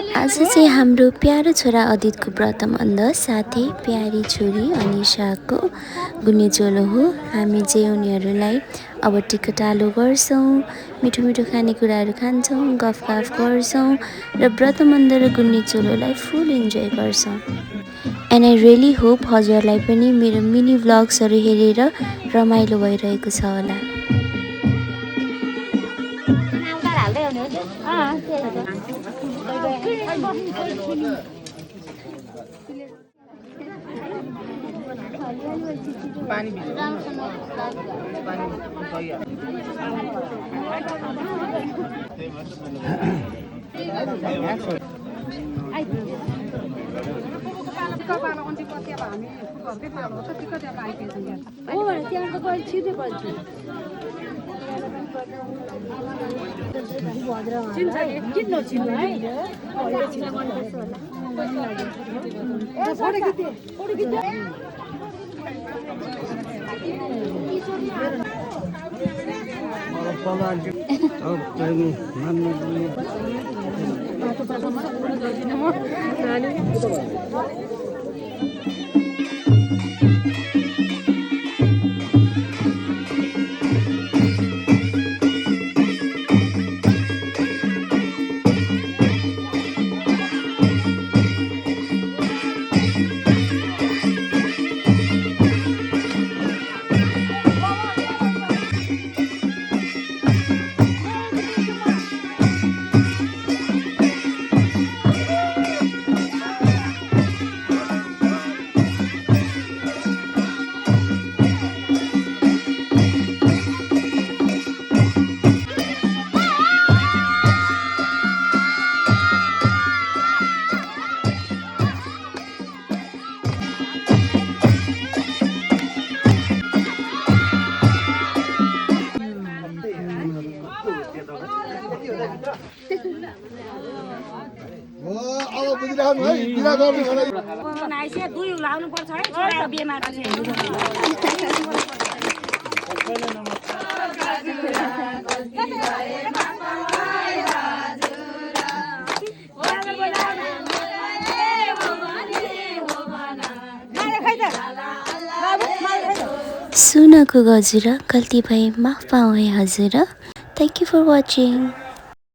आज चाहिँ हाम्रो प्यारो छोरा अदितको व्रतबन्ध साथै प्यारी छोरी अनिशाको गुन्युचोलो हो। हामी चाहिँ उनीहरूलाई अब टिकटालो गर्छौँ, मिठो मिठो खानेकुराहरू खान्छौँ, गफगाफ गर्छौँ र व्रतबन्ध र गुन्युचोलोलाई फुल इन्जोय गर्छौँ। एन्ड आई रियली होप हजुरलाई पनि मेरो मिनी भ्लग्सहरू हेरेर रमाइलो भइरहेको छ होला। सुनको गजुर गल्ती भए माफ पाऊँ है हजुर। Thank you for watching.